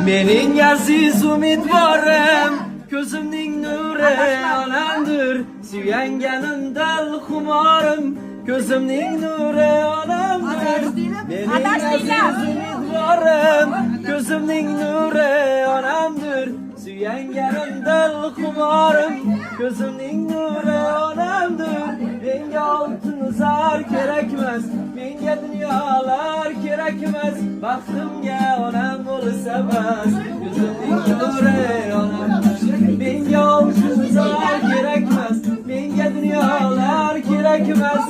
Mening aziz umidvorim, ko'zimning nuri onamdir. Suyanganim dil xumorim, ko'zimning nuri onamdir. Mening aziz umidvorim, ko'zimning nuri onamdir. Suyanganim dil xumorim, ko'zimning nuri onamdir. Menga oltin zar kerakmas, menga dunyolar kerakmas. Baxtimga onam bo'lsa bas, ko'zimning nuri onamdir. Menga oltin zar kerakmas, menga dunyolar kerakmas.